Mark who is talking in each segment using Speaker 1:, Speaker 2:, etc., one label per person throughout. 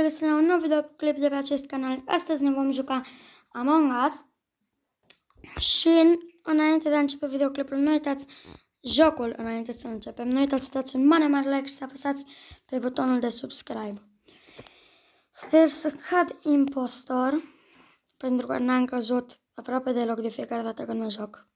Speaker 1: regăsit la un nou videoclip de pe acest canal. Astăzi ne vom juca Among Us. Și înainte de a începe videoclipul, nu uitați jocul înainte să începem. Nu uitați să dați un mare like și să apăsați pe butonul de subscribe. Sper să cad impostor, pentru că n-am căzut aproape deloc de fiecare dată când mă joc.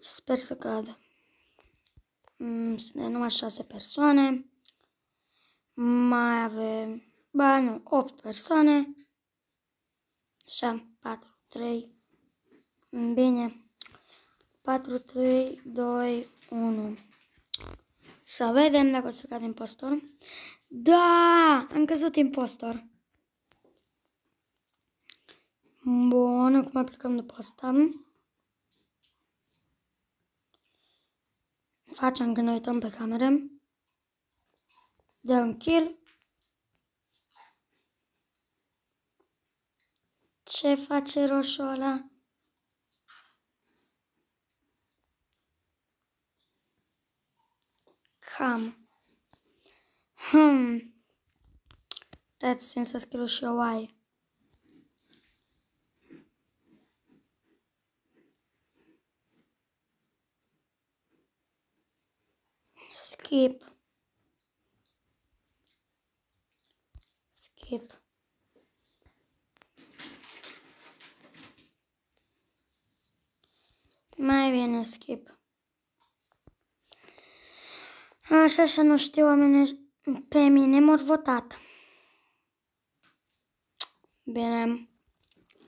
Speaker 1: Sper să cad. Sunt numai 6 persoane. Mai avem, 8 persoane. Așa, 4, 3. Bine. 4, 3, 2, 1. Să vedem dacă o să cad impostor. Da! Am căzut impostor. Bun, acum aplicăm după asta. Facem când ne uităm pe camere. Dă un kill. Ce face roșul ăla? Cam. Dați țin să scriu și eu ai. Skip. Skip. Mai bine skip. Așa nu știu, oamenii pe mine m-au votat. Bine.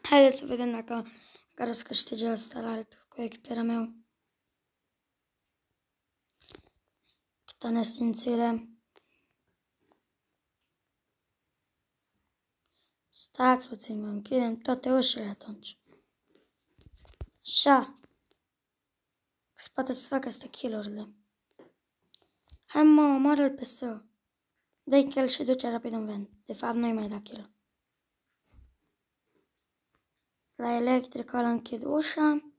Speaker 1: Haideți să vedem dacă care o să câștige ăsta la alt cu echiparea meu. Câtă nesimțire. Stați puțin, închidem toate ușile atunci. Așa. Se poate să facă astea kill-urile. Hai mă, omoară-l pe să. Dă-i kill și duce rapid în vent. De fapt, nu-i mai da kill. La electrical închid ușa.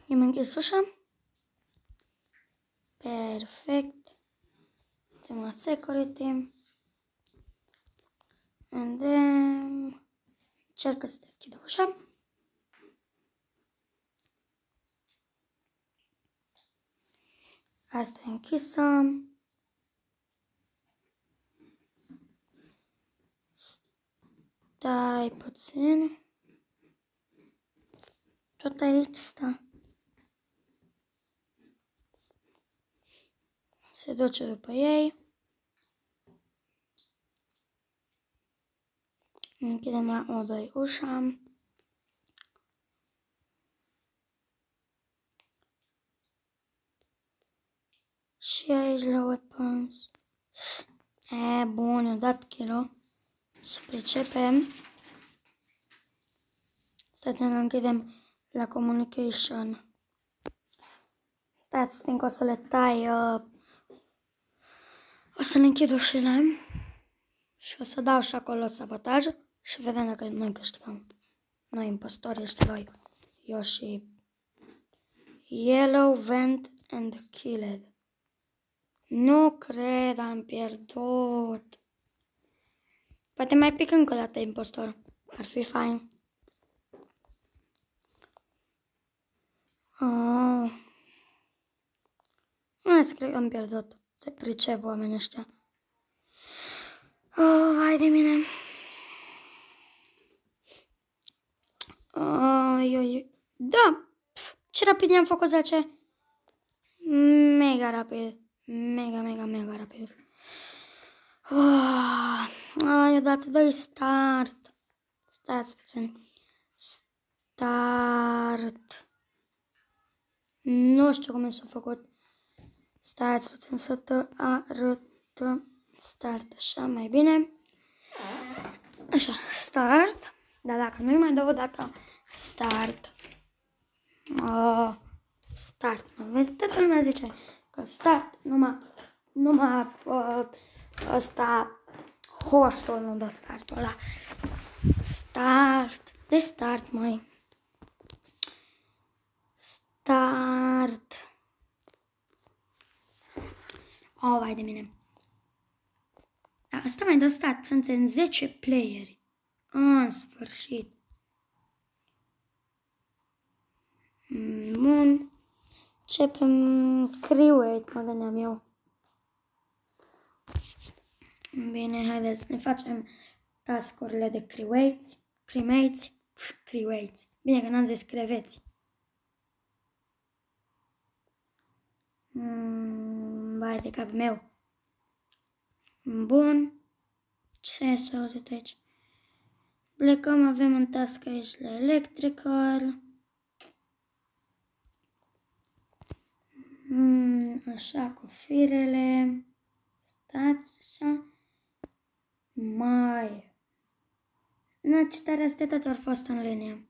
Speaker 1: I-am închis ușa. Perfect. Suntem la security. And then încercă să deschidă ușa. Asta e închisă. Stai puțin. Tot aici stă. Se duce după ei. Închidem la 1-2 ușa. Și aici la weapons. Bun, i-a dat kill-ul. Să pricepem. Stați încă închidem la communication. Stați că o să le tai. O să le închid ușile. Și o să dau și acolo sabotaj. Și vedem dacă noi câștigăm. Noi impostori ăștia doi. Eu și Yellow, Vent and Killed. Nu cred, am pierdut. Poate mai pic încă o dată impostor. Ar fi fain. Nu să cred că am pierdut. Se pricep oamenii ăștia. Vai de mine. Da! Ce rapid i-am făcut 10. Mega rapid. Mega rapid. I-a dat 2 start. Stați puțin. Start. Nu știu cum s-a făcut. Stați puțin să te arăt. Start, așa, mai bine. Așa, start. Dar dacă nu-i mai dau data, start. Start. Vezi, toată lumea zice că start, numai ăsta, hostul nu dă startul ăla. Start. De start, măi. Start. Oh, vai de mine. Asta mai dă stat. Suntem 10 playeri. În sfârșit. Bun. Începem Create, mă gândeam eu. Bine, haideți, ne facem task-urile de Create. Bine că n-am zis creveți. Vai de cap meu. Bun. Ce să auzit aici? Plecăm, avem un task aici la Electrical. Așa, cu firele. Stați așa. Mai. Ce tare astea toate au fost în linie.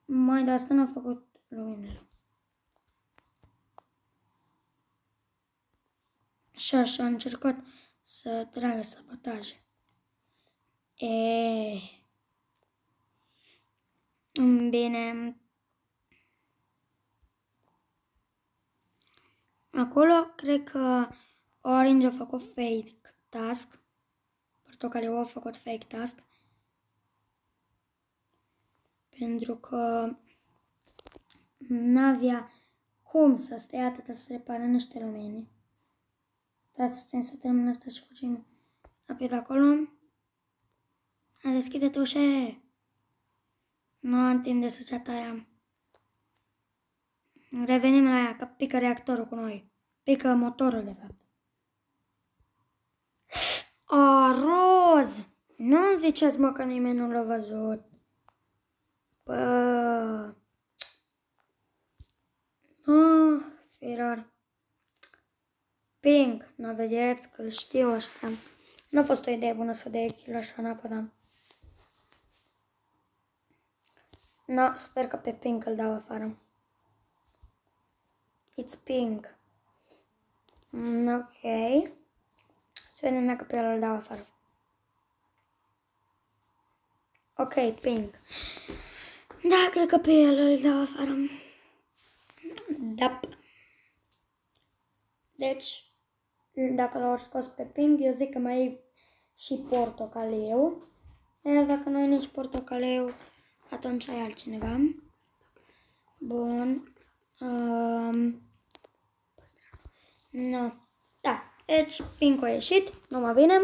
Speaker 1: Mai de asta n-a făcut luminile. Și așa a încercat să tragă sabotaje. Bine. Acolo cred că Orange a făcut fake task. Portocaliu a făcut fake task. Pentru că n-avea cum să stea atâta să repară niște lumini. Stați, țin să termin asta și fugim rapid acolo. Hai, deschide-te ușa. Nu am timp de săgeata aia. Revenim la ea, că pică reactorul cu noi. Pică motorul, de fapt. Roz! Nu-mi ziceți, mă, că nimeni nu l-a văzut. Bă... Firar. Pink, nu vedeți că îl știu ăștia. Nu a fost o idee bună să dea kill așa în apă, dar... No, sper că pe Pink îl dau afară. It's Pink. Ok. Să vedem dacă pe el îl dau afară. Ok, Pink. Da, cred că pe el îl dau afară. Da. Deci, dacă l-au scos pe Pink, eu zic că mai e și portocaliu. Iar dacă nu e nici portocaliu, atunci ai altcineva. Bun. No. Da, deci Pink a ieșit, numai bine.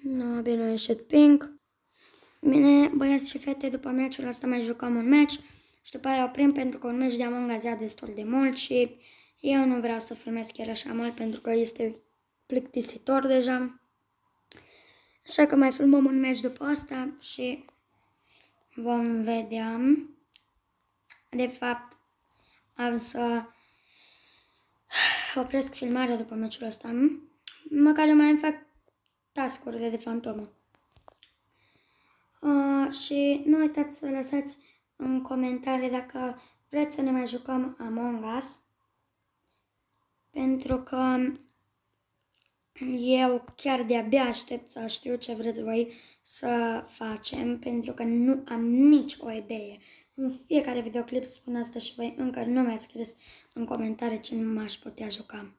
Speaker 1: Numai bine a ieșit Pink. Bine, băieți și fete, după meciul ăsta mai jucăm un match și după aia oprim pentru că un match de Among Us ia destul de mult și eu nu vreau să filmez chiar așa mult pentru că este plictisitor deja. Așa că mai filmăm un match după asta și vom vedea. De fapt, am să opresc filmarea după meciul ăsta. Măcar eu mai fac task-urile de fantomă. Și nu uitați să lăsați în comentarii dacă vreți să ne mai jucăm Among Us. Pentru că eu chiar de-abia aștept să știu ce vreți voi să facem, pentru că nu am nici o idee. În fiecare videoclip spun asta și voi încă nu mi-ați scris în comentarii ce m-aș putea juca.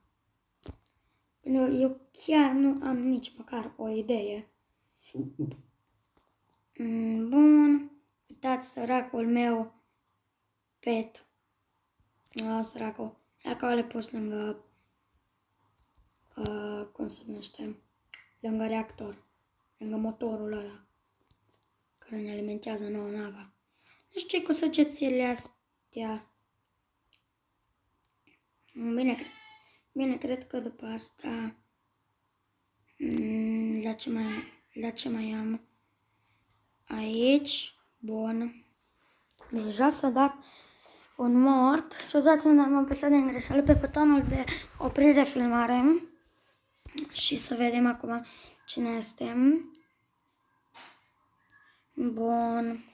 Speaker 1: Eu chiar nu am nici măcar o idee. Bun. Uitați, săracul meu pet. Săracul. Dacă le pus lângă cum se numește? Lângă reactor. Lângă motorul ăla care ne alimentează nouă nava. Nu știu ce cu săgețile astea. Bine, cred că după asta la ce mai am aici. Bun. Deja s-a dat un mort. Scuzați-mă, dar m-am apăsat din greșeală pe butonul de oprire filmare. Și să vedem acum cine este. Bun.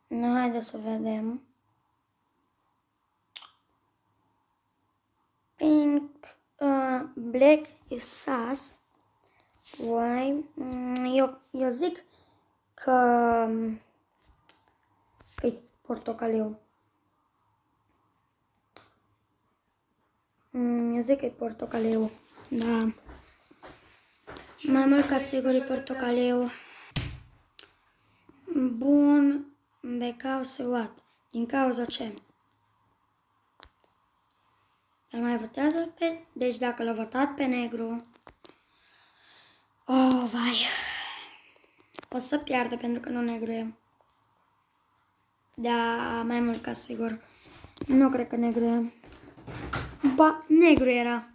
Speaker 1: Haideți să vedem. Pink, black is sus. Eu zic că e portocaliu. Eu zic că e portocaliu. Da. Mai mult ca sigur e portocaliu. Bun. Because what? Din cauza ce? El mai votează pe... Deci dacă l-a votat pe negru... Oh, vai. O să piardă pentru că nu negru e. Da, mai mult ca sigur. Nu cred că negru e. Ba, negru era.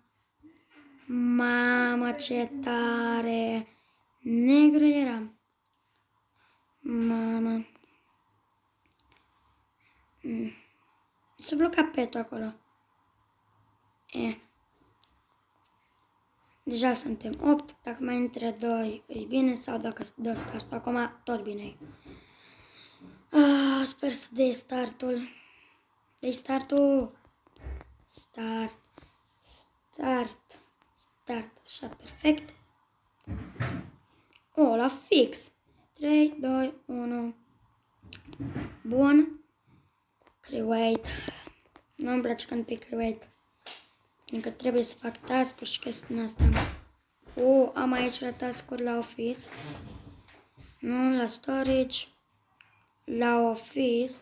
Speaker 1: Mamă, ce tare. Negru era. Mamă. S-a blocat petul acolo. Deja suntem 8. Dacă mai între 2 e bine sau dacă dă start. Acum tot bine e. Sper să dea startul. Dă startul. Start. Așa, perfect. La fix. 3, 2, 1. Bun. Create. Nu-mi place când pic create. Încă trebuie să fac task-uri și chestia asta. Am aici la task-uri la Office. Nu, la Storage. La Office.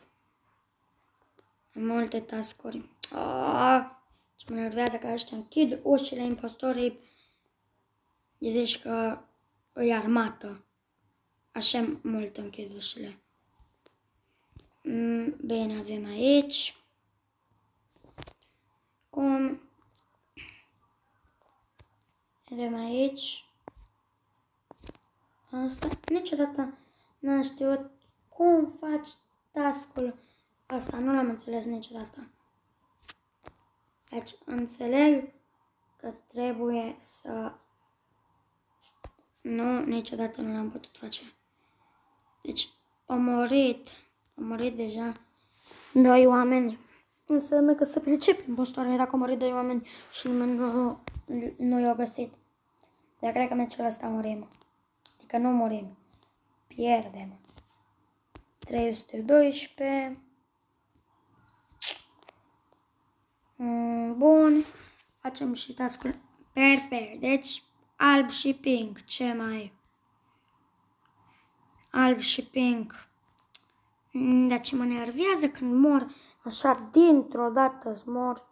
Speaker 1: Am multe task-uri. Ce mă nervează că ăștia închid ușile impostorii. Zici că e armată. Așa mult închid ușile. Bine, avem aici. Cum? Avem aici. Asta. Niciodată n-am știut cum faci task-ul ăsta. Nu l-am înțeles niciodată. Deci înțeleg că trebuie să... Nu, niciodată nu l-am putut face. Deci, am murit deja 2 oameni. Înseamnă că se pricepe impostoarele dacă au murit 2 oameni și nimeni nu i-a găsit. Dar cred că meciul ăsta murim. Adică nu murim. Pierdem. 312. Bun. Facem și task-ul. Perfect. Deci, alb și pink. Ce mai? Alb și pink. Dar ce mă nervează când mor așa dintr-o dată-s mort.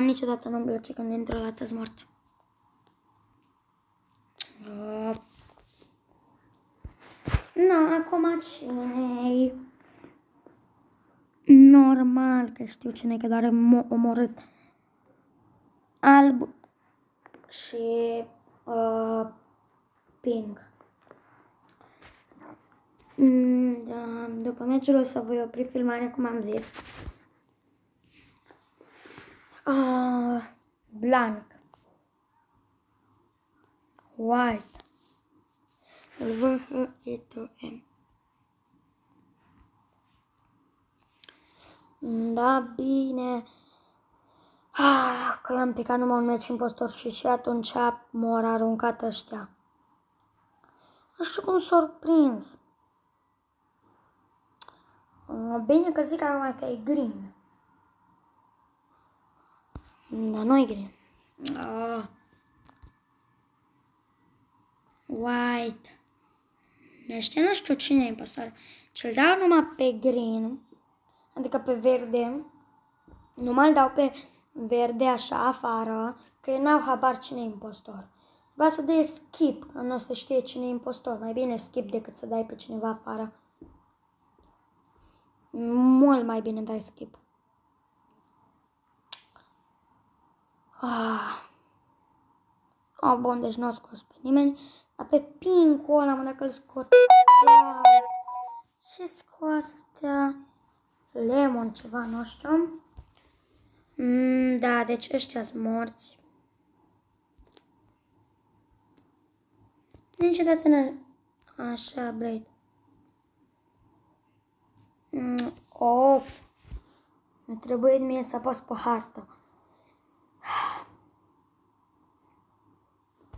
Speaker 1: Niciodată nu-mi place când dintr-o dată-s mort. Acum cine-i? Normal că știu cine-i, că doar omorât. Alb și pink. Da, după meciul o să voi opri filmarea, cum am zis. Blank. White. V-H-E-T-M. Da, bine. Că am picat numai un meci impostor și atunci m-au aruncat ăștia. Nu știu cum s-au prins. Bine că zic acum că e green. Dar nu e green. White. Ăștia nu știu cine e impostor. Ce-l dau numai pe green, adică pe verde. Numai îl dau pe verde așa afară, că ei n-au habar cine e impostor. Ba să dai skip, că nu o să știe cine e impostor. Mai bine skip decât să dai pe cineva afară. Mult mai bine dai skip. Bun, deci nu o scos pe nimeni. Dar pe pink-ul ăla, dacă îl scot... Ce scoastea? Lemon ceva, nu știu. Da, deci ăștia sunt morți. Niciodată n-a... Așa, Blade. Of. Mi-a trebuit mie să apăs pe hartă.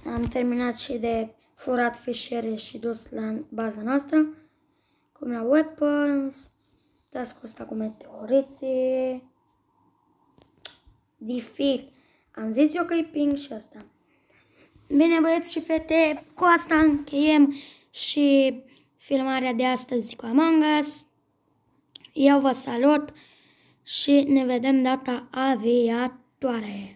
Speaker 1: Am terminat și de furat fișiere și dus la baza noastră. Cum la weapons. Task-ul ăsta cu meteoriții. Defeat. Am zis eu că e ping și asta. Bine, băieți și fete, cu asta încheiem și filmarea de astăzi cu Among Us. Eu vă salut și ne vedem data viitoare.